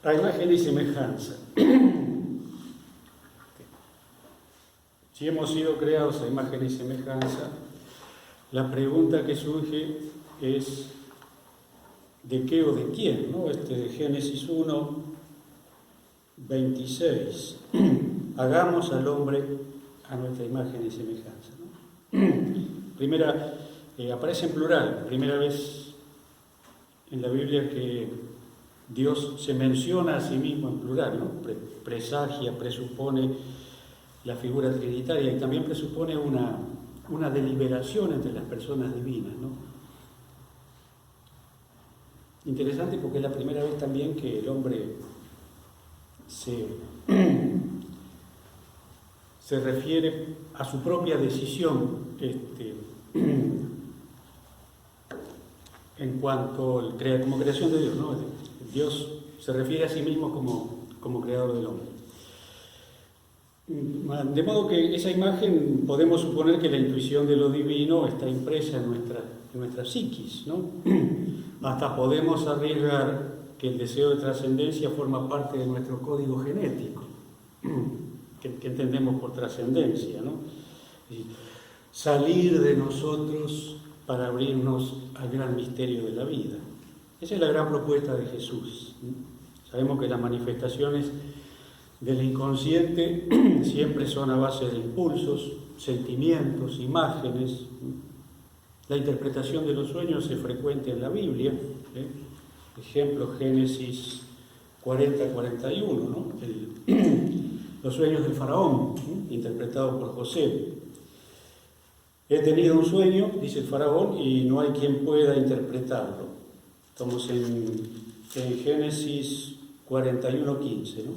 A imagen y semejanza. Si hemos sido creados a imagen y semejanza, la pregunta que surge es ¿de qué o de quién? ¿No? De Génesis 1, 26. Hagamos al hombre a nuestra imagen y semejanza, ¿no? Aparece en plural, primera vez en la Biblia que Dios se menciona a sí mismo en plural, ¿no? Presagia, presupone la figura trinitaria y también presupone una deliberación entre las personas divinas, ¿no? Interesante porque es la primera vez también que el hombre se refiere a su propia decisión en cuanto como creación de Dios, ¿no? Dios se refiere a sí mismo como creador del hombre. De modo que esa imagen podemos suponer que la intuición de lo divino está impresa en nuestra psiquis, ¿no? Hasta podemos arriesgar que el deseo de trascendencia forma parte de nuestro código genético, que entendemos por trascendencia, ¿no? Salir de nosotros para abrirnos al gran misterio de la vida. Esa es la gran propuesta de Jesús. Sabemos que las manifestaciones del inconsciente siempre son a base de impulsos, sentimientos, imágenes. La interpretación de los sueños es frecuente en la Biblia. Ejemplo, Génesis 40-41, ¿no? Los sueños del faraón, interpretados por José. He tenido un sueño, dice el faraón, y no hay quien pueda interpretarlo. Estamos en Génesis 41:15, ¿no?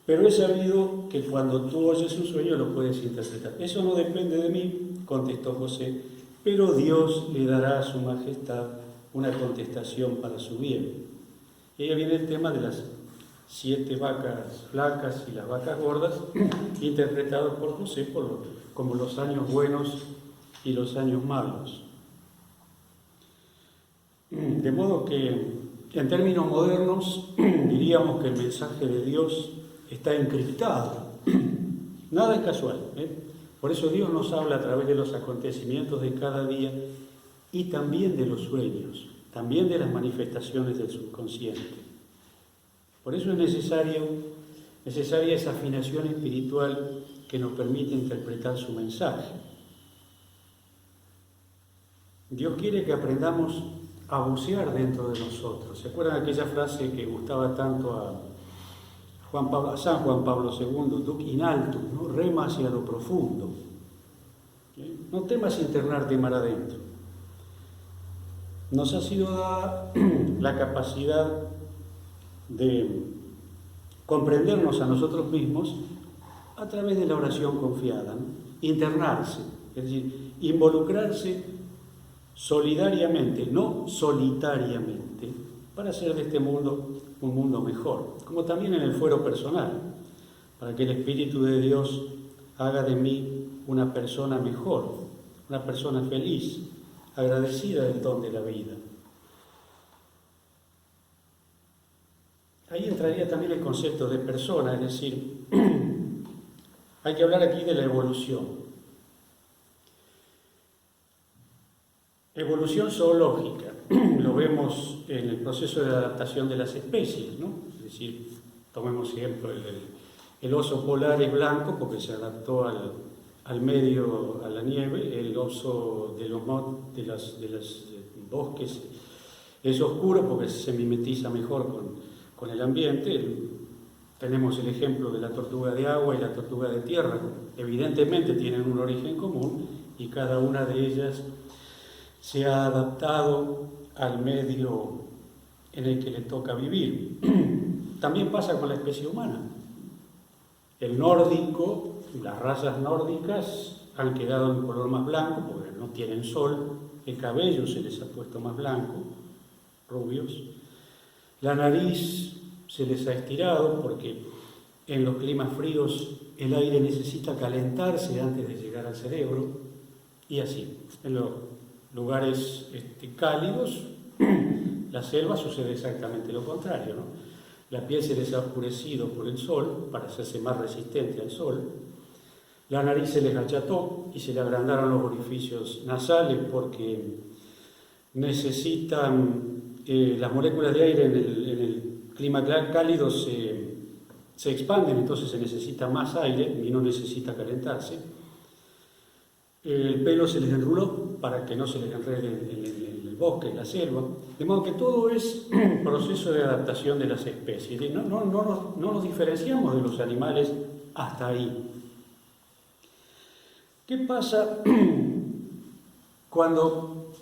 Pero he sabido que cuando tú oyes un sueño lo puedes interpretar. Eso no depende de mí, contestó José, pero Dios le dará a su majestad una contestación para su bien. Y ahí viene el tema de las 7 vacas flacas y las vacas gordas, interpretados por José como los años buenos y los años malos. De modo que, en términos modernos, diríamos que el mensaje de Dios está encriptado. Nada es casual, Por eso Dios nos habla a través de los acontecimientos de cada día y también de los sueños, también de las manifestaciones del subconsciente. Por eso es necesaria esa afinación espiritual que nos permite interpretar su mensaje. Dios quiere que aprendamos a bucear dentro de nosotros. ¿Se acuerdan de aquella frase que gustaba tanto a San Juan Pablo II, duc in altum, ¿no? Rema hacia lo profundo. No temas internarte mar adentro. Nos ha sido dada la capacidad de comprendernos a nosotros mismos a través de la oración confiada, ¿no? Internarse, es decir, involucrarse solidariamente, no solitariamente, para hacer de este mundo un mundo mejor, como también en el fuero personal, para que el Espíritu de Dios haga de mí una persona mejor, una persona feliz, agradecida del don de la vida. Ahí entraría también el concepto de persona, es decir, hay que hablar aquí de la evolución. Evolución zoológica, lo vemos en el proceso de adaptación de las especies, ¿no? Es decir, tomemos ejemplo, el oso polar es blanco porque se adaptó al medio, a la nieve, el oso de los bosques es oscuro porque se mimetiza mejor con el ambiente. Tenemos el ejemplo de la tortuga de agua y la tortuga de tierra, evidentemente tienen un origen común y cada una de ellas se ha adaptado al medio en el que le toca vivir. También pasa con la especie humana. El nórdico, las razas nórdicas han quedado en color más blanco porque no tienen sol, el cabello se les ha puesto más blanco, rubios. La nariz se les ha estirado porque en los climas fríos el aire necesita calentarse antes de llegar al cerebro y así. En los lugares cálidos la selva sucede exactamente lo contrario, ¿no? La piel se les ha oscurecido por el sol para hacerse más resistente al sol, la nariz se les acható y se le agrandaron los orificios nasales porque necesitan, las moléculas de aire en el clima cálido se expanden, entonces se necesita más aire y no necesita calentarse. El pelo se les enruló para que no se les enrede en el bosque, en la selva. De modo que todo es un proceso de adaptación de las especies. No nos diferenciamos de los animales hasta ahí. ¿Qué pasa cuando,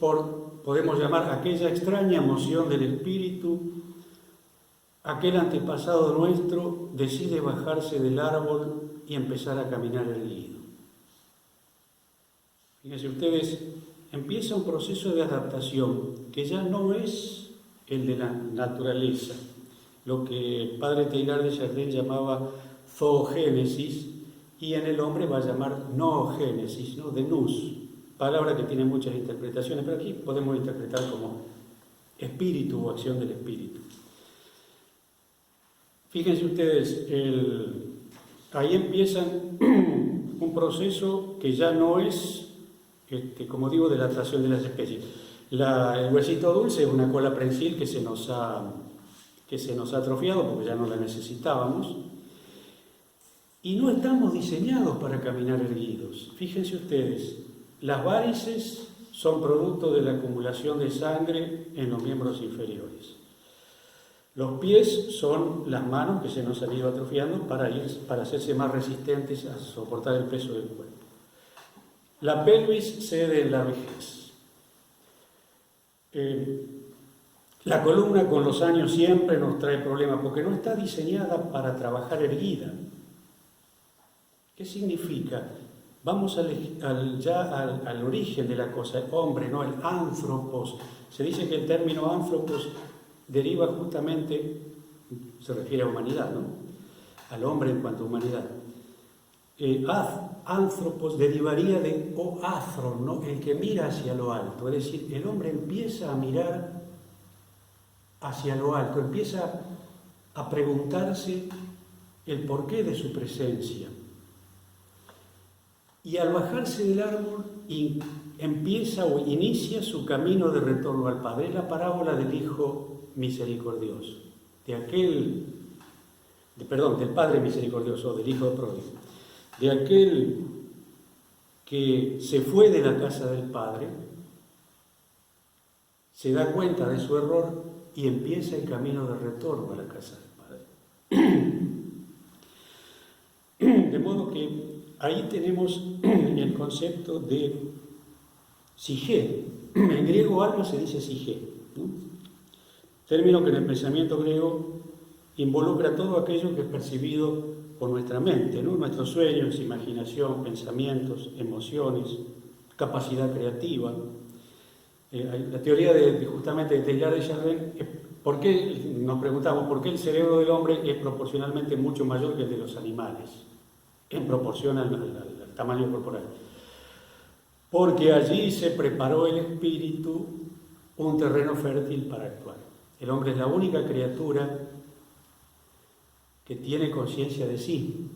podemos llamar aquella extraña emoción del espíritu, aquel antepasado nuestro decide bajarse del árbol y empezar a caminar erguido? Fíjense ustedes, empieza un proceso de adaptación que ya no es el de la naturaleza, lo que padre Teilhard de Chardin llamaba zoogénesis, y en el hombre va a llamar noogénesis, ¿no? De nous, palabra que tiene muchas interpretaciones, pero aquí podemos interpretar como espíritu o acción del espíritu. Fíjense ustedes, ahí empieza un proceso que ya no es, como digo, de la atracción de las especies. El huesito dulce es una cola prensil que se nos ha atrofiado porque ya no la necesitábamos. Y no estamos diseñados para caminar erguidos. Fíjense ustedes, las varices son producto de la acumulación de sangre en los miembros inferiores. Los pies son las manos que se nos han ido atrofiando para hacerse más resistentes a soportar el peso del cuerpo. La pelvis cede en la vejez. La columna con los años siempre nos trae problemas porque no está diseñada para trabajar erguida. ¿Qué significa? Vamos al origen de la cosa, el hombre, ¿no? El anthropos. Se dice que el término anthropos deriva justamente, se refiere a humanidad, ¿no? Al hombre en cuanto a humanidad. Anthropos derivaría de oathron, ¿no? El que mira hacia lo alto, es decir, el hombre empieza a mirar hacia lo alto, empieza a preguntarse el porqué de su presencia. Y al bajarse del árbol empieza o inicia su camino de retorno al Padre. Es la parábola del Hijo misericordioso, del Padre misericordioso, del Hijo pródigo, de aquel que se fue de la casa del Padre, se da cuenta de su error y empieza el camino de retorno a la casa del Padre. De modo que ahí tenemos el concepto de psique. En griego alma se dice psique, ¿no? Término que en el pensamiento griego involucra todo aquello que es percibido por nuestra mente, ¿no? Nuestros sueños, imaginación, pensamientos, emociones, capacidad creativa. La teoría justamente de Teilhard de Chardin, nos preguntamos por qué el cerebro del hombre es proporcionalmente mucho mayor que el de los animales, en proporción al tamaño corporal. Porque allí se preparó el espíritu un terreno fértil para actuar. El hombre es la única criatura que tiene conciencia de sí.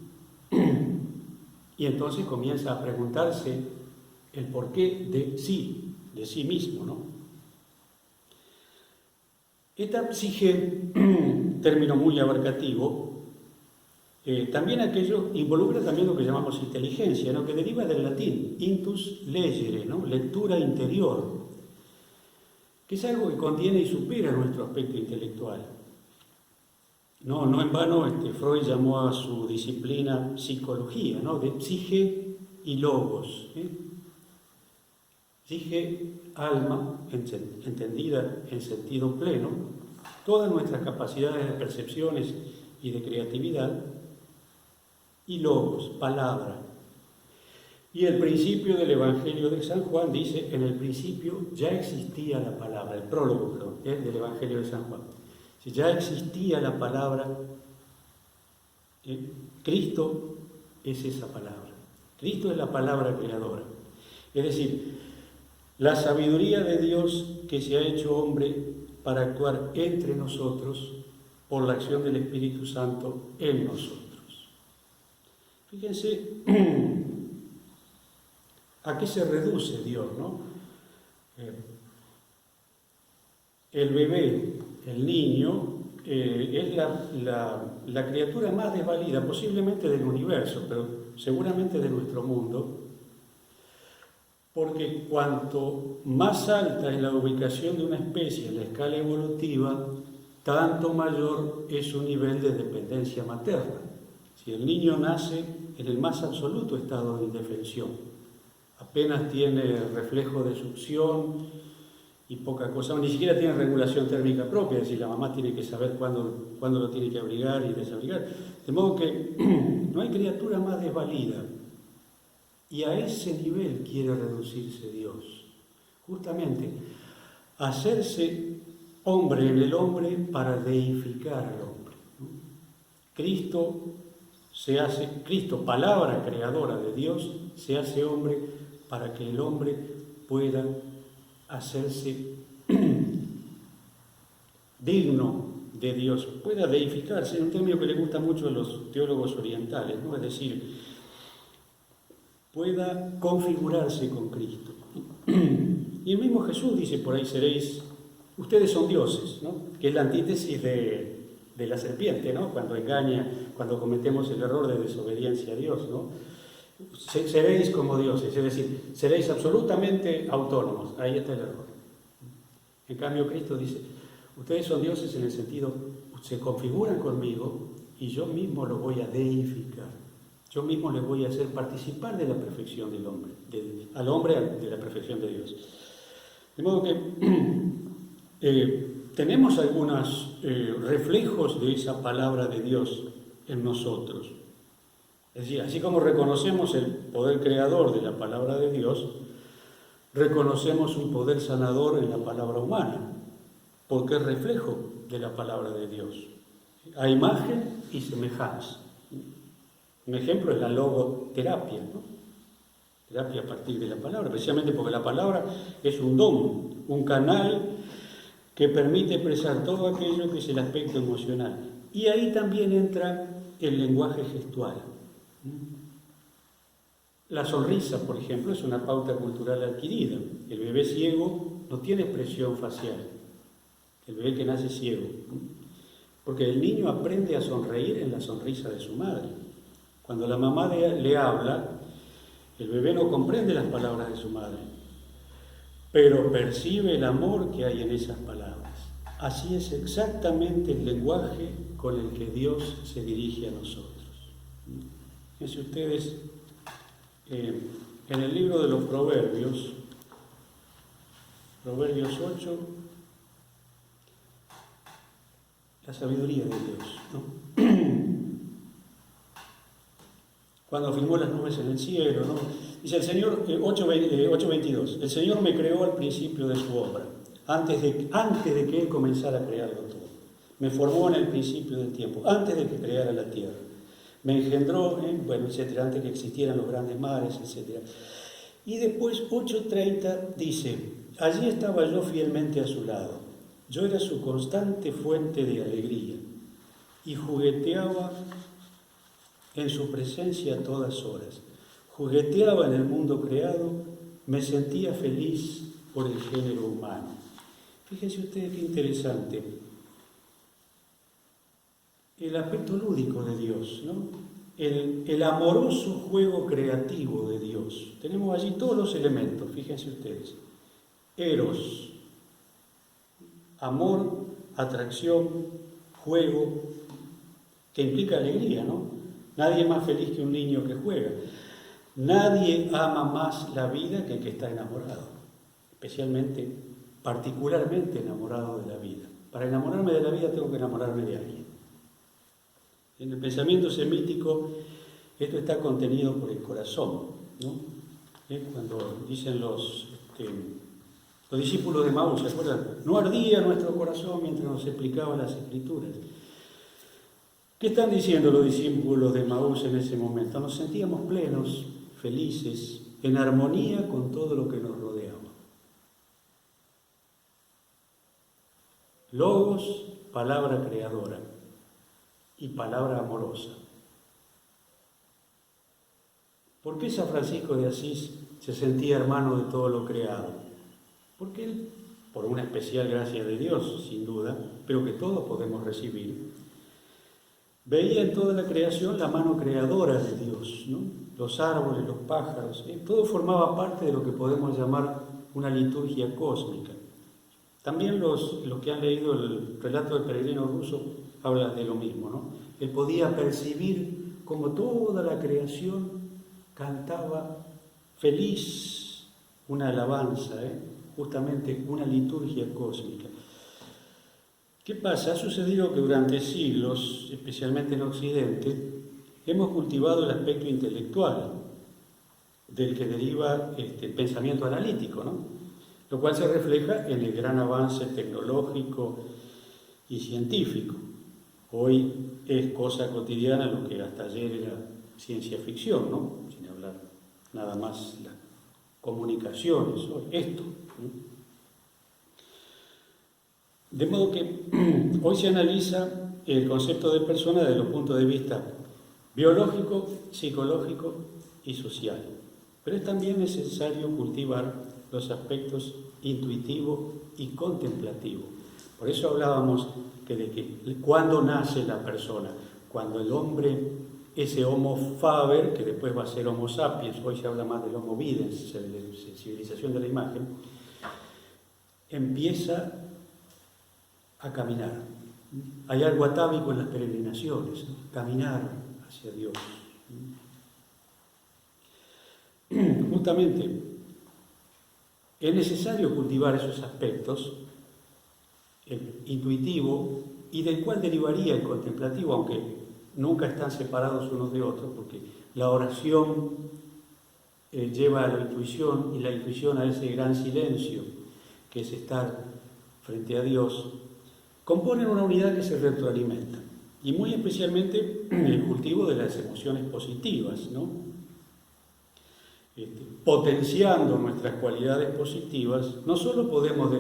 Y entonces comienza a preguntarse el porqué de sí mismo, ¿no? Esta psique, término muy abarcativo, también involucra también lo que llamamos inteligencia, ¿no? Que deriva del latín, intus legere, ¿no? Lectura interior, que es algo que contiene y supera nuestro aspecto intelectual. No en vano Freud llamó a su disciplina psicología, ¿no? De psique y logos. Psique, alma, entendida en sentido pleno, todas nuestras capacidades de percepciones y de creatividad, y logos, palabra. Y el principio del Evangelio de San Juan dice, en el principio ya existía la palabra, el prólogo, del Evangelio de San Juan. Si ya existía la palabra, Cristo es esa palabra. Cristo es la palabra creadora. Es decir, la sabiduría de Dios que se ha hecho hombre para actuar entre nosotros por la acción del Espíritu Santo en nosotros. Fíjense a qué se reduce Dios, ¿no? El bebé, el niño, es la criatura más desvalida, posiblemente del universo, pero seguramente de nuestro mundo, porque cuanto más alta es la ubicación de una especie en la escala evolutiva, tanto mayor es su nivel de dependencia materna. Si el niño nace en el más absoluto estado de indefensión, apenas tiene reflejo de succión y poca cosa, o ni siquiera tiene regulación térmica propia, es decir, la mamá tiene que saber cuándo lo tiene que abrigar y desabrigar. De modo que no hay criatura más desvalida. Y a ese nivel quiere reducirse Dios. Justamente, hacerse hombre en el hombre para deificar al hombre. Cristo, palabra creadora de Dios, se hace hombre para que el hombre pueda hacerse digno de Dios, pueda deificarse, es un término que le gusta mucho a los teólogos orientales, ¿no? Es decir, pueda configurarse con Cristo. Y el mismo Jesús dice, por ahí ustedes son dioses, ¿no? Que es la antítesis de la serpiente, ¿no? Cuando engaña, cuando cometemos el error de desobediencia a Dios, ¿no? Seréis como dioses, es decir, seréis absolutamente autónomos. Ahí está el error. En cambio, Cristo dice, ustedes son dioses en el sentido, se configuran conmigo y yo mismo los voy a deificar. Yo mismo les voy a hacer participar de la perfección del hombre, al hombre de la perfección de Dios. De modo que tenemos algunos reflejos de esa palabra de Dios en nosotros. Es decir, así como reconocemos el poder creador de la palabra de Dios, reconocemos un poder sanador en la palabra humana, porque es reflejo de la palabra de Dios, a imagen y semejanza. Un ejemplo es la logoterapia, ¿no? Terapia a partir de la palabra, precisamente porque la palabra es un don, un canal que permite expresar todo aquello que es el aspecto emocional. Y ahí también entra el lenguaje gestual. La sonrisa, por ejemplo, es una pauta cultural adquirida. El bebé ciego no tiene expresión facial, el bebé que nace ciego, porque el niño aprende a sonreír en la sonrisa de su madre. Cuando la mamá le habla, el bebé no comprende las palabras de su madre, pero percibe el amor que hay en esas palabras. Así es exactamente el lenguaje con el que Dios se dirige a nosotros. Fíjense ustedes, en el libro de los Proverbios, Proverbios 8, la sabiduría de Dios, ¿no? Cuando firmó las nubes en el cielo, ¿no? Dice el Señor, 8:22, el Señor me creó al principio de su obra, antes de que Él comenzara a crearlo todo. Me formó en el principio del tiempo, antes de que creara la tierra. Me engendró, etcétera, antes que existieran los grandes mares, etcétera. Y después, 8:30, dice, allí estaba yo fielmente a su lado. Yo era su constante fuente de alegría y jugueteaba en su presencia a todas horas. Jugueteaba en el mundo creado, me sentía feliz por el género humano. Fíjense ustedes qué interesante. El aspecto lúdico de Dios, ¿no? El amoroso juego creativo de Dios. Tenemos allí todos los elementos, fíjense ustedes. Eros, amor, atracción, juego, que implica alegría, ¿no? Nadie es más feliz que un niño que juega. Nadie ama más la vida que el que está enamorado, especialmente, particularmente enamorado de la vida. Para enamorarme de la vida tengo que enamorarme de alguien. En el pensamiento semítico esto está contenido por el corazón, ¿no? Cuando dicen los discípulos de Maús, ¿se acuerdan? No ardía nuestro corazón mientras nos explicaban las Escrituras. ¿Qué están diciendo los discípulos de Maús en ese momento? Nos sentíamos plenos, felices, en armonía con todo lo que nos rodeaba. Logos, palabra creadora y palabra amorosa. ¿Por qué San Francisco de Asís se sentía hermano de todo lo creado? Porque él, por una especial gracia de Dios, sin duda, pero que todos podemos recibir, veía en toda la creación la mano creadora de Dios, ¿no? Los árboles, los pájaros, todo formaba parte de lo que podemos llamar una liturgia cósmica. También los que han leído el relato del peregrino ruso hablan de lo mismo, ¿no? Él podía percibir como toda la creación cantaba feliz una alabanza, justamente una liturgia cósmica. ¿Qué pasa? Ha sucedido que durante siglos, especialmente en Occidente, hemos cultivado el aspecto intelectual del que deriva el pensamiento analítico, ¿no? Lo cual se refleja en el gran avance tecnológico y científico. Hoy es cosa cotidiana lo que hasta ayer era ciencia ficción, ¿no? Sin hablar nada más las comunicaciones, hoy esto, ¿no? De modo que hoy se analiza el concepto de persona desde los puntos de vista biológico, psicológico y social. Pero es también necesario cultivar los aspectos intuitivo y contemplativo. Por eso hablábamos de que cuando nace la persona, cuando el hombre, ese Homo faber, que después va a ser Homo sapiens, hoy se habla más del Homo videns, civilización de la imagen, empieza a caminar. Hay algo atávico en las peregrinaciones, ¿no? Caminar hacia Dios. Justamente es necesario cultivar esos aspectos, el intuitivo, y del cual derivaría el contemplativo, aunque nunca están separados unos de otros, porque la oración lleva a la intuición, y la intuición a ese gran silencio que es estar frente a Dios, componen una unidad que se retroalimenta, y muy especialmente el cultivo de las emociones positivas, ¿no? Potenciando nuestras cualidades positivas, no solo podemos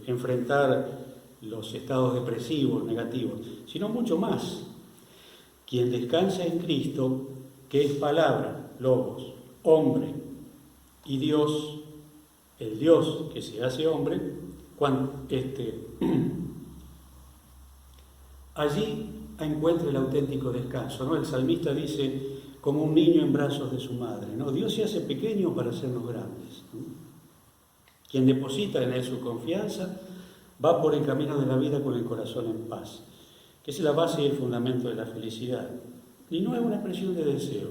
enfrentar los estados depresivos, negativos, sino mucho más. Quien descansa en Cristo, que es palabra, logos, hombre y Dios, el Dios que se hace hombre, allí encuentra el auténtico descanso, ¿no? El salmista dice, como un niño en brazos de su madre, ¿no? Dios se hace pequeño para hacernos grandes, ¿no? Quien deposita en él su confianza va por el camino de la vida con el corazón en paz, que es la base y el fundamento de la felicidad. Y no es una expresión de deseo.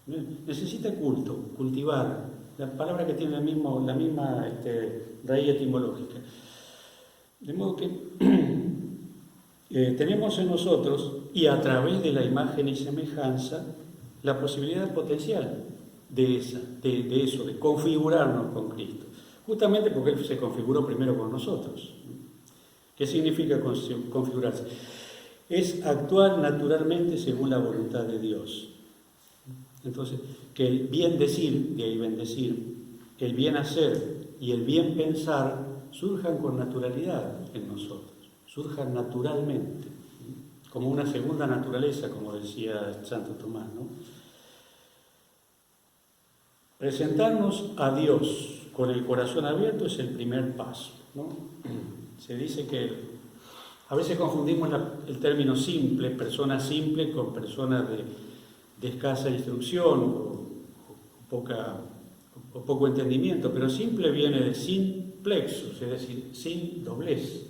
Necesita culto, cultivar, la palabra que tiene la misma raíz etimológica. De modo que tenemos en nosotros, y a través de la imagen y semejanza, la posibilidad potencial de eso, de configurarnos con Cristo. Justamente porque Él se configuró primero con nosotros. ¿Qué significa configurarse? Es actuar naturalmente según la voluntad de Dios. Entonces, que el bien decir, de ahí bendecir, el bien hacer y el bien pensar surjan con naturalidad en nosotros, surjan naturalmente, como una segunda naturaleza, como decía Santo Tomás, ¿no? Presentarnos a Dios con el corazón abierto es el primer paso, ¿no? Se dice que a veces confundimos el término simple, persona simple, con persona de escasa instrucción o poco entendimiento, pero simple viene de sin plexus, es decir, sin doblez.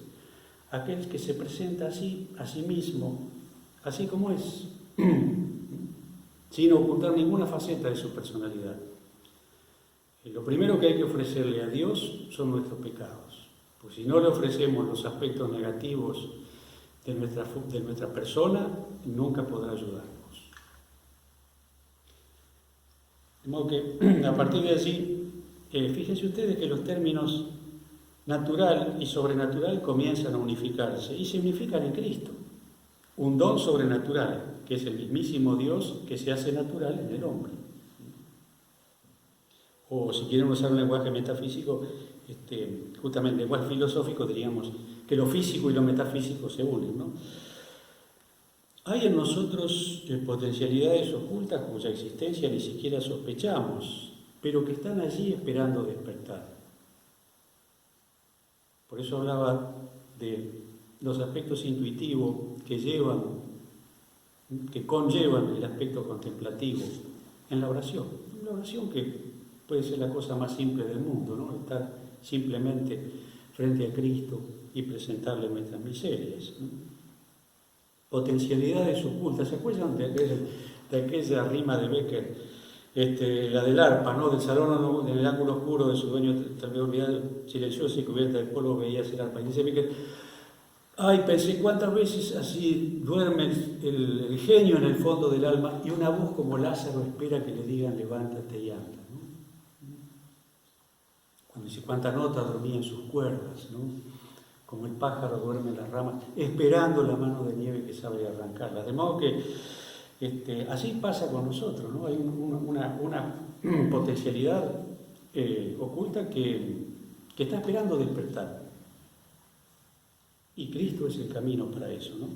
Aquel que se presenta así, a sí mismo, así como es, sin ocultar ninguna faceta de su personalidad. Lo primero que hay que ofrecerle a Dios son nuestros pecados, pues si no le ofrecemos los aspectos negativos de nuestra persona, nunca podrá ayudarnos. De modo que, a partir de allí, fíjense ustedes que los términos natural y sobrenatural comienzan a unificarse y se unifican en Cristo. Un don sobrenatural, que es el mismísimo Dios que se hace natural en el hombre. O si quieren usar un lenguaje metafísico, justamente lenguaje filosófico, diríamos que lo físico y lo metafísico se unen, ¿no? Hay en nosotros potencialidades ocultas cuya existencia ni siquiera sospechamos, pero que están allí esperando despertar. Por eso hablaba de los aspectos intuitivos que conllevan el aspecto contemplativo en la oración. Una oración que puede ser la cosa más simple del mundo, ¿no? Estar simplemente frente a Cristo y presentarle nuestras miserias, ¿no? Potencialidades ocultas. ¿Se acuerdan de aquella rima de Becker, la del arpa, ¿no? Del salón en el ángulo oscuro de su dueño, silencioso y cubierta de polvo, veías el arpa? Y dice Becker: ay, pensé cuántas veces así duerme el genio en el fondo del alma y una voz como Lázaro espera que le digan levántate y anda, ¿no? Cuando dice cuántas notas dormía en sus cuerdas, ¿no? Como el pájaro duerme en las ramas, esperando la mano de nieve que sabe arrancarlas. De modo que así pasa con nosotros, ¿no? Hay una potencialidad oculta que está esperando despertar. Y Cristo es el camino para eso, ¿no?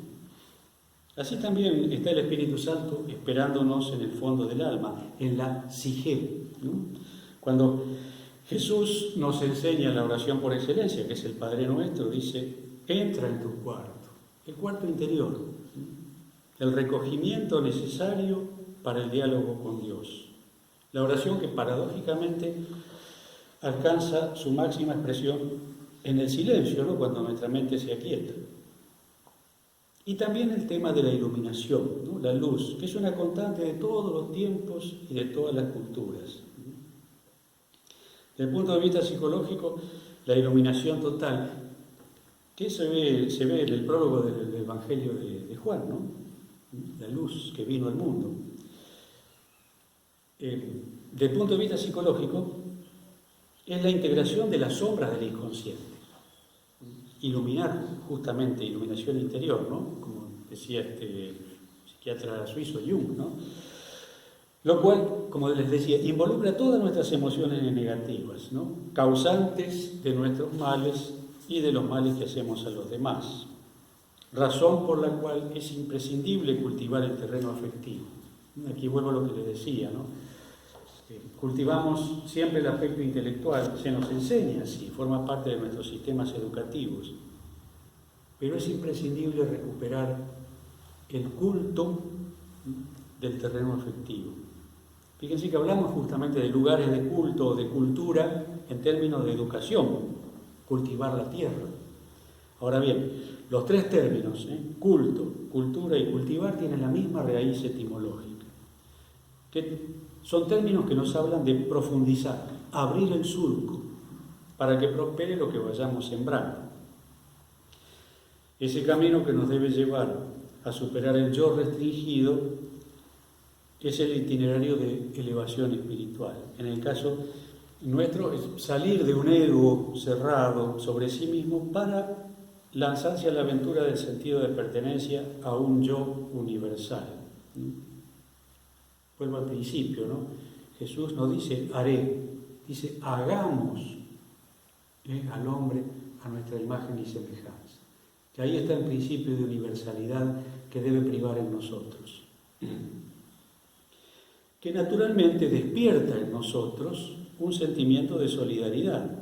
Así también está el Espíritu Santo esperándonos en el fondo del alma, en la psique, ¿no? Cuando Jesús nos enseña la oración por excelencia, que es el Padre Nuestro, dice: entra en tu cuarto, el cuarto interior, el recogimiento necesario para el diálogo con Dios. La oración que paradójicamente alcanza su máxima expresión en el silencio, ¿no? Cuando nuestra mente se aquieta. Y también el tema de la iluminación, ¿no? La luz, que es una constante de todos los tiempos y de todas las culturas. Desde el punto de vista psicológico, la iluminación total, que se ve en el prólogo del Evangelio de Juan, ¿no? La luz que vino al mundo. Desde el punto de vista psicológico, es la integración de las sombras del inconsciente. Iluminar, justamente, iluminación interior, ¿no? Como decía este psiquiatra suizo Jung, ¿no? Lo cual, como les decía, involucra todas nuestras emociones negativas, ¿no? Causantes de nuestros males y de los males que hacemos a los demás. Razón por la cual es imprescindible cultivar el terreno afectivo. Aquí vuelvo a lo que les decía, ¿no? Cultivamos siempre el aspecto intelectual, se nos enseña así, forma parte de nuestros sistemas educativos, pero es imprescindible recuperar el culto del terreno afectivo. Fíjense que hablamos justamente de lugares de culto o de cultura en términos de educación, cultivar la tierra. Ahora bien, los tres términos, culto, cultura y cultivar, tienen la misma raíz etimológica, que son términos que nos hablan de profundizar, abrir el surco, para que prospere lo que vayamos sembrando. Ese camino que nos debe llevar a superar el yo restringido es el itinerario de elevación espiritual. En el caso nuestro es salir de un ego cerrado sobre sí mismo para lanzarse a la aventura del sentido de pertenencia a un yo universal. Vuelvo al principio, ¿no? Jesús no dice haré, dice hagamos al hombre a nuestra imagen y semejanza. Que ahí está el principio de universalidad que debe privar en nosotros. Que naturalmente despierta en nosotros un sentimiento de solidaridad.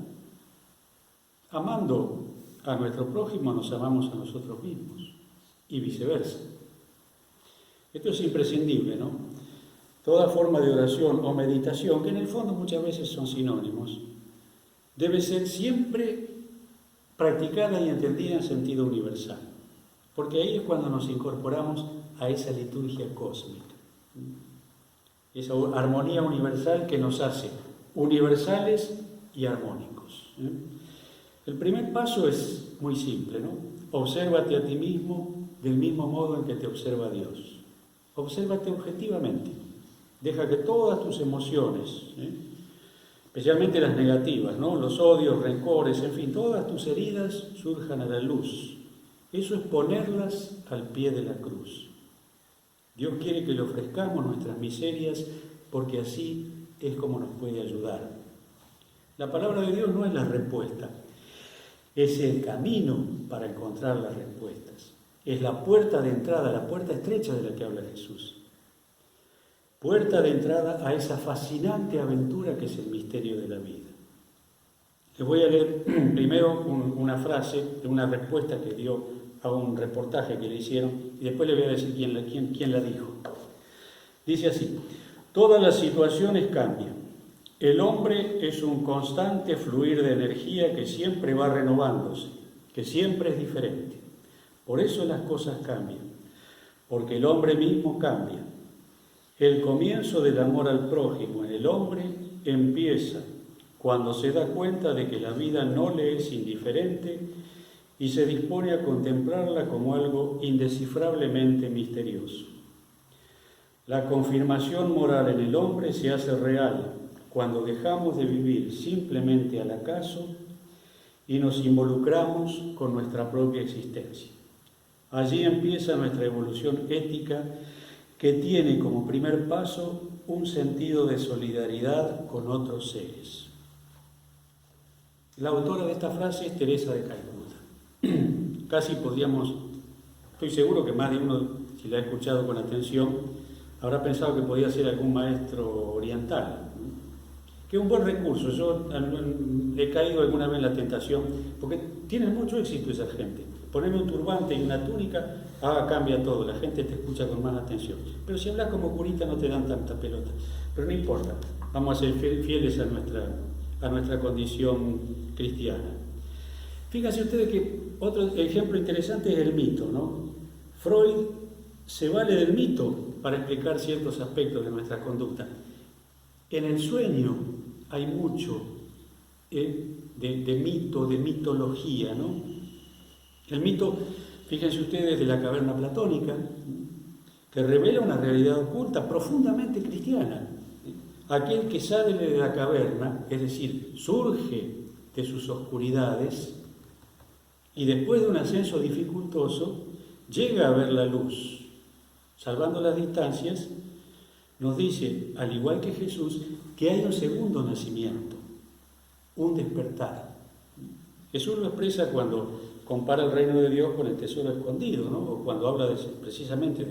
Amando a nuestro prójimo nos amamos a nosotros mismos y viceversa. Esto es imprescindible, ¿no? Toda forma de oración o meditación, que en el fondo muchas veces son sinónimos, debe ser siempre practicada y entendida en sentido universal, porque ahí es cuando nos incorporamos a esa liturgia cósmica, esa armonía universal que nos hace universales y armónicos. El primer paso es muy simple, ¿no? Obsérvate a ti mismo del mismo modo en que te observa Dios. Obsérvate objetivamente. Deja que todas tus emociones, especialmente las negativas, ¿no? Los odios, rencores, en fin, todas tus heridas surjan a la luz. Eso es ponerlas al pie de la cruz. Dios quiere que le ofrezcamos nuestras miserias porque así es como nos puede ayudar. La palabra de Dios no es la respuesta. Es el camino para encontrar las respuestas. Es la puerta de entrada, la puerta estrecha de la que habla Jesús. Puerta de entrada a esa fascinante aventura que es el misterio de la vida. Les voy a leer primero una frase de una respuesta que dio a un reportaje que le hicieron y después le voy a decir quién la dijo. Dice así: todas las situaciones cambian. El hombre es un constante fluir de energía que siempre va renovándose, que siempre es diferente. Por eso las cosas cambian, porque el hombre mismo cambia. El comienzo del amor al prójimo en el hombre empieza cuando se da cuenta de que la vida no le es indiferente y se dispone a contemplarla como algo indescifrablemente misterioso. La confirmación moral en el hombre se hace real cuando dejamos de vivir simplemente al acaso y nos involucramos con nuestra propia existencia. Allí empieza nuestra evolución ética, que tiene como primer paso un sentido de solidaridad con otros seres. La autora de esta frase es Teresa de Calcuta. Casi podríamos, estoy seguro que más de uno, si la ha escuchado con atención, habrá pensado que podía ser algún maestro oriental, que es un buen recurso. Yo he caído alguna vez en la tentación, porque tienen mucho éxito esa gente. Ponerme un turbante y una túnica, cambia todo, la gente te escucha con más atención. Pero si hablas como curita no te dan tanta pelota. Pero no importa, vamos a ser fieles a nuestra condición cristiana. Fíjense ustedes que otro ejemplo interesante es el mito, ¿no? Freud se vale del mito para explicar ciertos aspectos de nuestra conducta. En el sueño hay mucho de mito, de mitología, ¿no? El mito, fíjense ustedes, de la caverna platónica, que revela una realidad oculta profundamente cristiana. Aquel que sale de la caverna, es decir, surge de sus oscuridades y después de un ascenso dificultoso, llega a ver la luz. Salvando las distancias, nos dice, al igual que Jesús, que hay un segundo nacimiento, un despertar. Jesús lo expresa cuando compara el reino de Dios con el tesoro escondido, ¿no? O cuando habla precisamente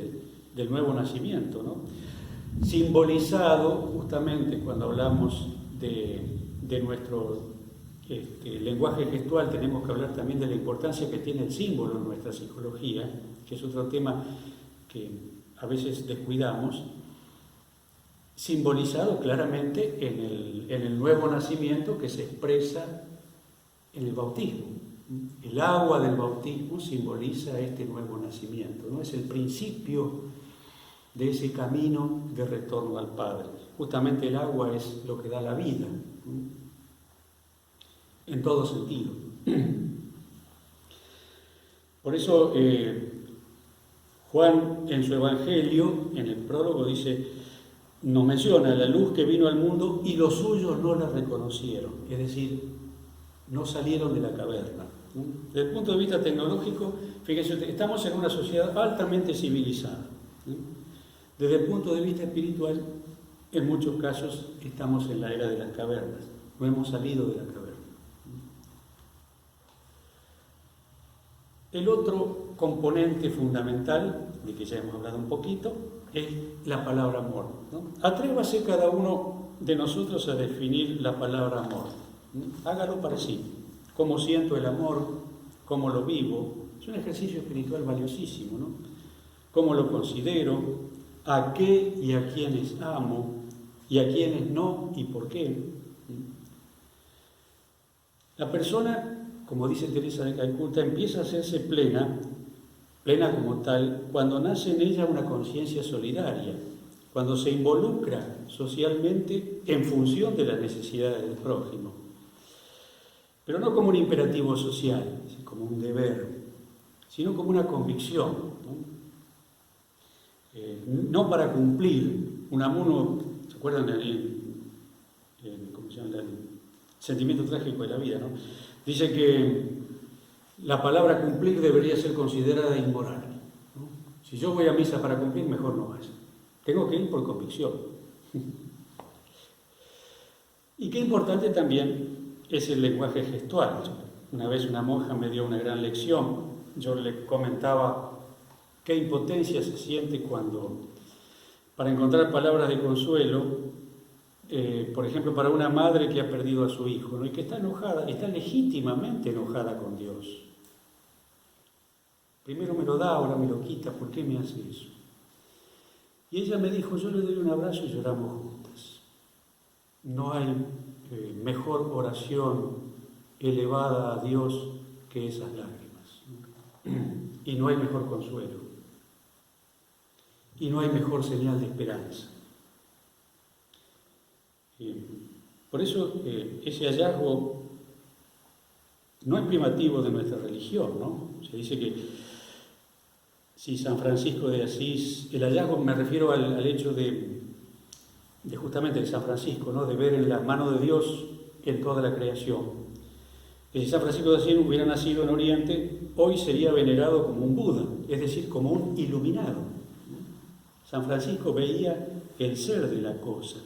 del nuevo nacimiento, ¿no? Simbolizado justamente cuando hablamos de nuestro lenguaje gestual, tenemos que hablar también de la importancia que tiene el símbolo en nuestra psicología, que es otro tema que a veces descuidamos, simbolizado claramente en el nuevo nacimiento que se expresa en el bautismo. El agua del bautismo simboliza este nuevo nacimiento, ¿no? Es el principio de ese camino de retorno al Padre. Justamente el agua es lo que da la vida, ¿no? En todo sentido. Por eso Juan en su Evangelio, en el prólogo, nos menciona la luz que vino al mundo y los suyos no la reconocieron, es decir, no salieron de la caverna. Desde el punto de vista tecnológico, fíjense, estamos en una sociedad altamente civilizada. Desde el punto de vista espiritual, en muchos casos estamos en la era de las cavernas, no hemos salido de la caverna. El otro componente fundamental, de que ya hemos hablado un poquito, es la palabra amor, ¿no? Atrévase cada uno de nosotros a definir la palabra amor. Hágalo para sí. Cómo siento el amor, cómo lo vivo. Es un ejercicio espiritual valiosísimo, ¿no? Cómo lo considero, a qué y a quiénes amo, y a quiénes no y por qué. La persona, como dice Teresa de Calcuta, empieza a hacerse plena como tal, cuando nace en ella una conciencia solidaria, cuando se involucra socialmente en función de las necesidades del prójimo. Pero no como un imperativo social, como un deber, sino como una convicción, no para cumplir. Unamuno, ¿se acuerdan? ¿Cómo se llama? El sentimiento trágico de la vida, ¿no? Dice que la palabra cumplir debería ser considerada inmoral, ¿no? Si yo voy a misa para cumplir, mejor no vaya. Tengo que ir por convicción. Y qué importante también es el lenguaje gestual. Una vez una monja me dio una gran lección. Yo le comentaba qué impotencia se siente cuando, para encontrar palabras de consuelo, por ejemplo, para una madre que ha perdido a su hijo, ¿no? Y que está enojada, está legítimamente enojada con Dios. Primero me lo da, ahora me lo quita, ¿por qué me hace eso? Y ella me dijo, yo le doy un abrazo y lloramos juntas. No hay mejor oración elevada a Dios que esas lágrimas. Y no hay mejor consuelo. Y no hay mejor señal de esperanza. Por eso ese hallazgo no es primativo de nuestra religión, ¿no? Se dice que si San Francisco de Asís, el hallazgo me refiero al hecho de justamente de San Francisco, ¿no? De ver en la mano de Dios en toda la creación. Que si San Francisco de Asís hubiera nacido en Oriente, hoy sería venerado como un Buda, es decir, como un iluminado. San Francisco veía el ser de la cosa.